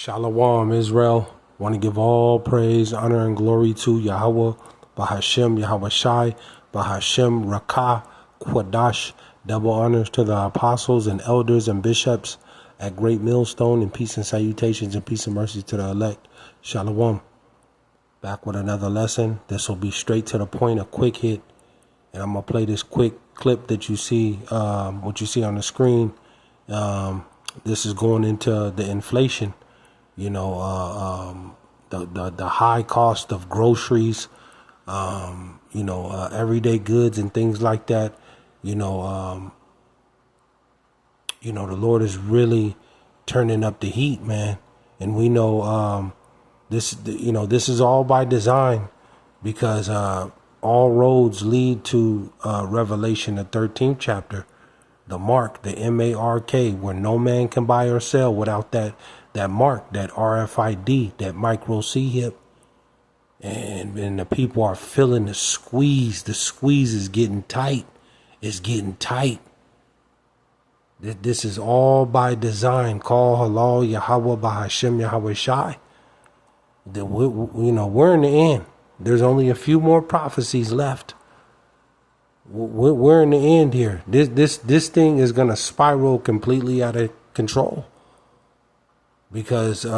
Shalom, Israel. Want to give all praise, honor, and glory to Yahawah, Bahasham, Yahawashi, Bahasham, Rakah, Quadash. Double honors to the apostles and elders and bishops at Great Millstone, and peace and salutations and peace and mercy to the elect. Shalom. Back with another lesson. This will be straight to the point, a quick hit. And I'm going to play this quick clip that you see, what you see on the screen. This is going into the inflation. You know, the high cost of groceries, everyday goods and things like that. The Lord is really turning up the heat, man. And we know this is all by design, because all roads lead to Revelation, the 13th chapter, the mark, the M-A-R-K, where no man can buy or sell without that mark, that RFID, that micro C-hip. And the people are feeling the squeeze. The squeeze is getting tight. It's getting tight. This is all by design. Call halal Yahawah Bahasham Yahawashi. We're in the end. There's only a few more prophecies left. We're in the end here. This thing is gonna spiral completely out of control. Because you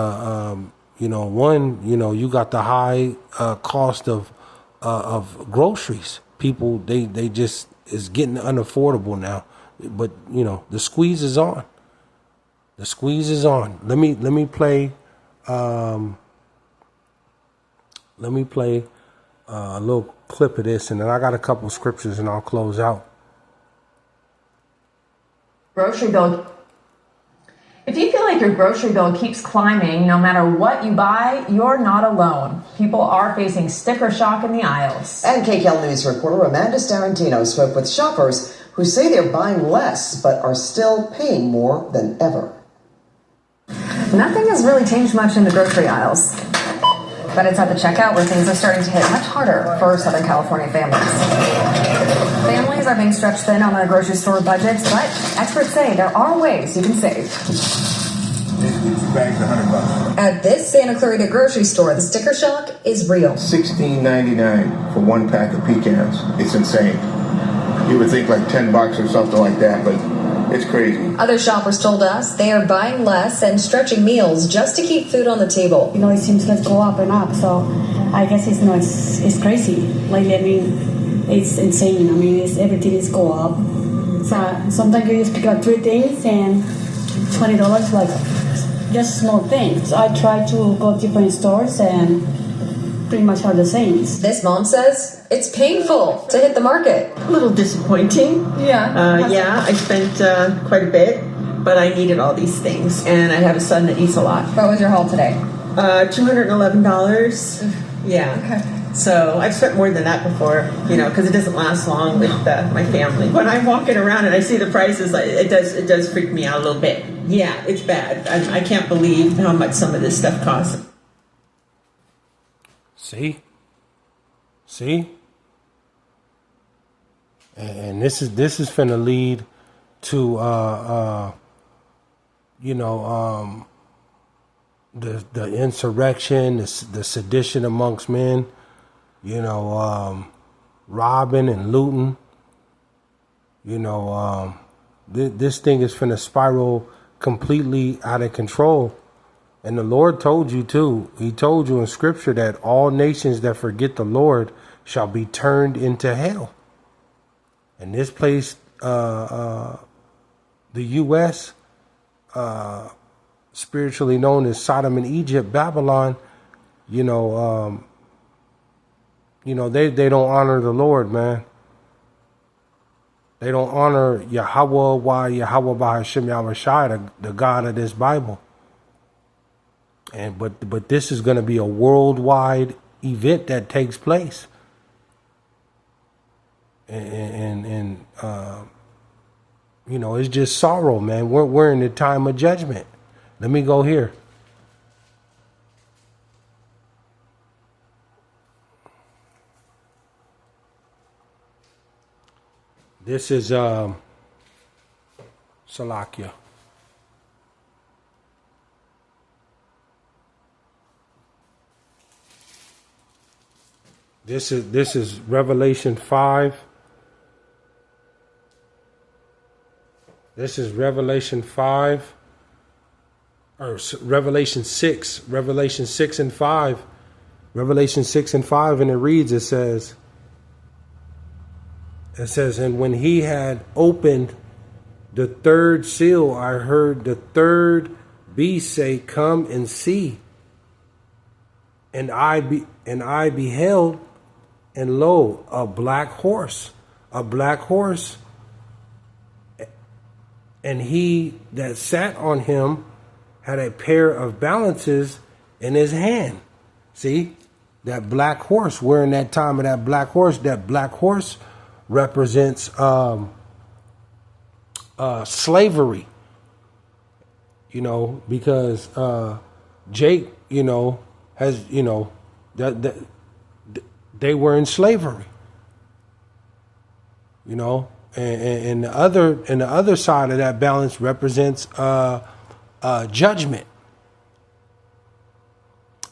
got the high cost of groceries. People they just is getting unaffordable now. But the squeeze is on. The squeeze is on. Let me play a little clip of this, and then I got a couple scriptures, and I'll close out. Grocery bill. If you feel like your grocery bill keeps climbing no matter what you buy, you're not alone. People are facing sticker shock in the aisles. And KCAL News reporter Amanda Starantino spoke with shoppers who say they're buying less but are still paying more than ever. Nothing has really changed much in the grocery aisles, but it's at the checkout where things are starting to hit much harder for Southern California families. Families are being stretched thin on their grocery store budgets, but experts say there are ways you can save. Bags $100. At this Santa Clarita grocery store, the sticker shock is real. $16.99 for one pack of pecans. It's insane. You would think like $10 or something like that, but it's crazy. Other shoppers told us they are buying less and stretching meals just to keep food on the table. It seems to go up and up, so I guess it's crazy. It's insane. Everything is go up. So sometimes you just pick up 3 things and $20, like just small things. So I try to go to different stores and pretty much are the same. This mom says it's painful to hit the market. A little disappointing. Yeah. I spent quite a bit, but I needed all these things, and I have a son that eats a lot. What was your haul today? $211. Yeah. Okay. So I've spent more than that before, because it doesn't last long with my family. When I'm walking around and I see the prices, it does freak me out a little bit. Yeah, it's bad. I can't believe how much some of this stuff costs. See? And this is finna lead to the insurrection, the sedition amongst men, robbing and looting. This thing is finna spiral completely out of control. And the Lord told you too. He told you in scripture that all nations that forget the Lord shall be turned into hell. And this place, the U.S., spiritually known as Sodom and Egypt, Babylon, they don't honor the Lord, man. They don't honor Yahawah, Yahawah Bahasham Yahawashi, the God of this Bible. But this is going to be a worldwide event that takes place, and it's just sorrow, man. We're in the time of judgment. Let me go here. This is Salakia. This is Revelation 5. This is Revelation 5, or Revelation 6. Revelation 6 and 5. Revelation 6 and 5, and it reads, it says, and when he had opened the third seal, I heard the third beast say, come and see. And I beheld, and lo, a black horse, and he that sat on him had a pair of balances in his hand. See, that black horse, we're in that time of that black horse represents slavery, because Jake, has, that they were in slavery, and the other side of that balance represents judgment,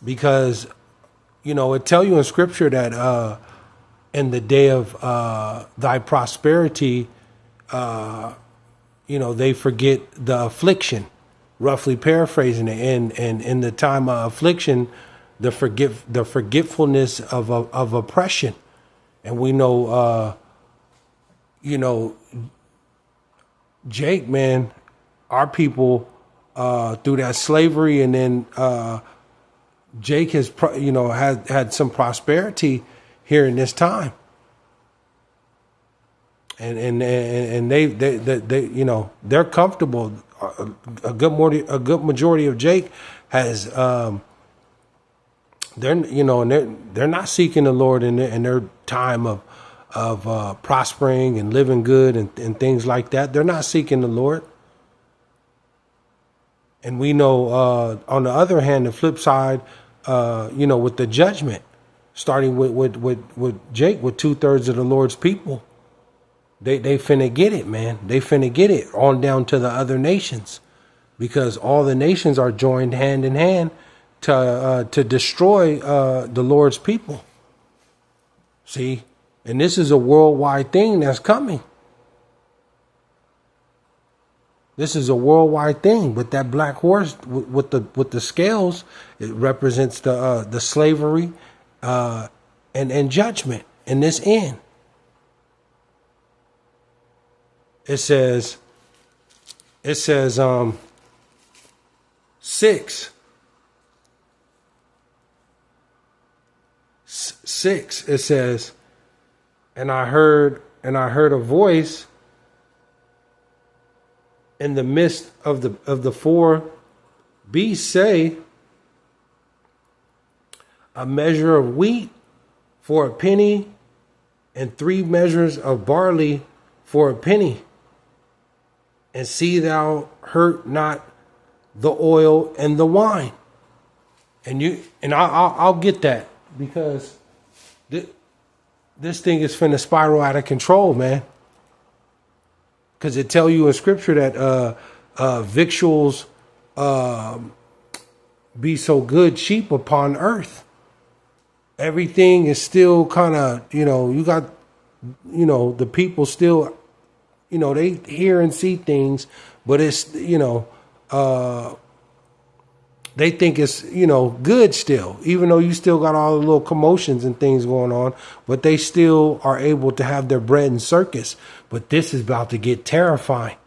because it tell you in scripture that in the day of thy prosperity, they forget the affliction, roughly paraphrasing it, and in the time of affliction, the forgetfulness of oppression. And we know Jake, man, our people through that slavery, and then Jake has had some prosperity here in this time, and they they're comfortable. A good majority of Jake has they're not seeking the Lord in their time of prospering and living good and things like that. They're not seeking the Lord. And we know on the other hand, the flip side, with the judgment, starting with Jake, with 2/3 of the Lord's people, they finna get it, man. They finna get it on down to the other nations, because all the nations are joined hand in hand to destroy the Lord's people. See, and this is a worldwide thing that's coming. This is a worldwide thing. But that black horse with the scales, it represents the slavery and judgment in this end. It says 6. It says, and I heard a voice in the midst of the four beasts say, a measure of wheat for a penny, and 3 measures of barley for a penny, and see thou hurt not the oil and the wine. And I'll get that, because this thing is finna spiral out of control, man. Because it tell you in scripture that victuals be so good cheap upon earth. Everything is still kind of, you got, the people still, they hear and see things, but it's, they think it's, good still, even though you still got all the little commotions and things going on, but they still are able to have their bread and circus. But this is about to get terrifying.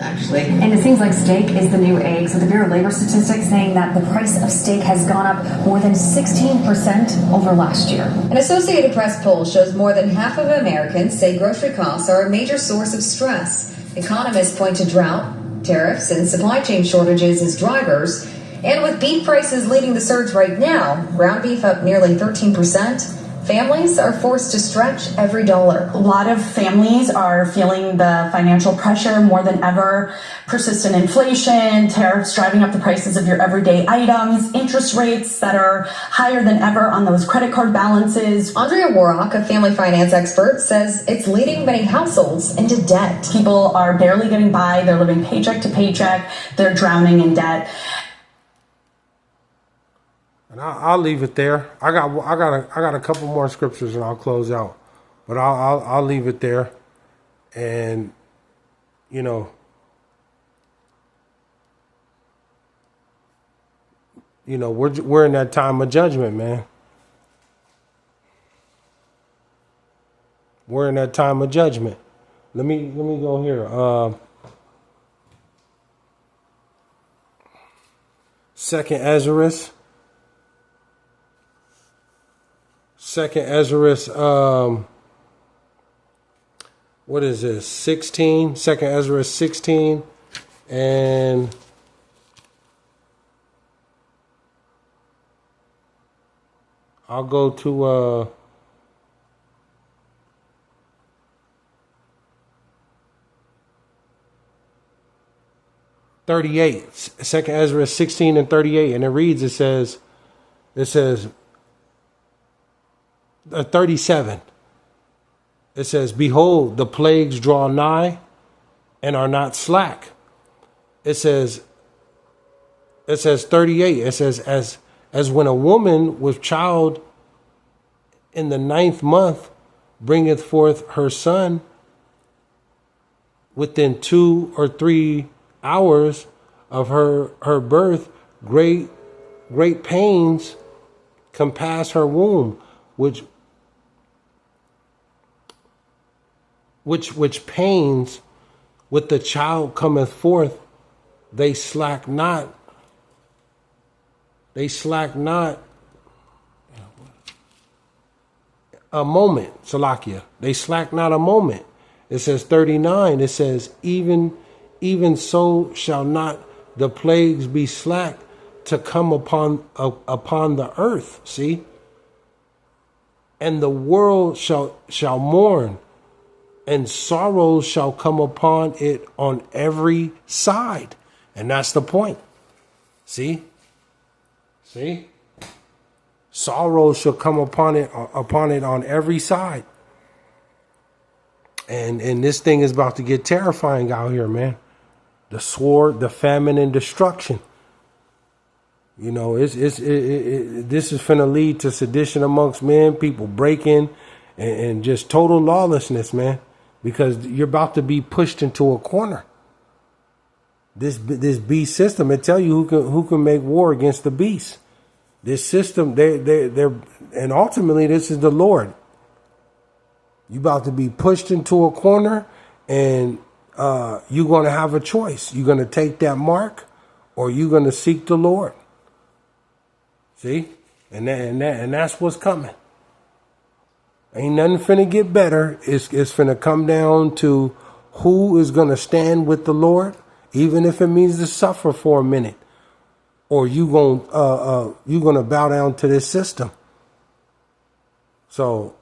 Actually. And it seems like steak is the new egg. So the Bureau of Labor Statistics saying that the price of steak has gone up more than 16% over last year. An Associated Press poll shows more than half of Americans say grocery costs are a major source of stress. Economists point to drought, tariffs, and supply chain shortages as drivers. And with beef prices leading the surge right now, ground beef up nearly 13%, families are forced to stretch every dollar. A lot of families are feeling the financial pressure more than ever. Persistent inflation, tariffs driving up the prices of your everyday items, interest rates that are higher than ever on those credit card balances. Andrea Warrock, a family finance expert, says it's leading many households into debt. People are barely getting by. They're living paycheck to paycheck. They're drowning in debt. And I'll leave it there. I got a couple more scriptures and I'll close out. But I'll leave it there. And you know, we're in that time of judgment, man. We're in that time of judgment. Let me go here. Second Ezra. What is this? 16. Second Ezra 16, and I'll go to 38. Second Ezra 16 and 38, and it reads. It says 37. It says, "Behold, the plagues draw nigh, and are not slack." It says 38. It says, as when a woman with child in the 9th month bringeth forth her son, within 2 or 3 hours of her birth, great pains compass her womb, which pains with the child cometh forth, they slack not a moment. Salakia. They slack not a moment. It says 39. It says, even so shall not the plagues be slack to come upon the earth. See? And the world shall mourn, and sorrows shall come upon it on every side. And that's the point. See? Sorrows shall come upon it on every side. And this thing is about to get terrifying out here, man. The sword, the famine, and destruction. You know, this is finna lead to sedition amongst men, people breaking, and just total lawlessness, man. Because you're about to be pushed into a corner. This beast system, it tell you who can make war against the beast. This system, they're and ultimately this is the Lord. You about to be pushed into a corner, and you're gonna have a choice. You're gonna take that mark, or you're gonna seek the Lord. See, and that's what's coming. Ain't nothing finna get better. It's finna come down to who is gonna stand with the Lord, even if it means to suffer for a minute, or you gonna bow down to this system. So,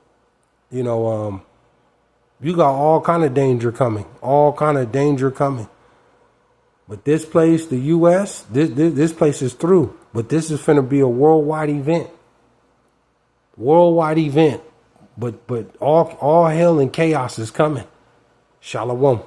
you got all kind of danger coming, But this place, the U.S., this place is through. But this is finna be a worldwide event. But all hell and chaos is coming. Shalom.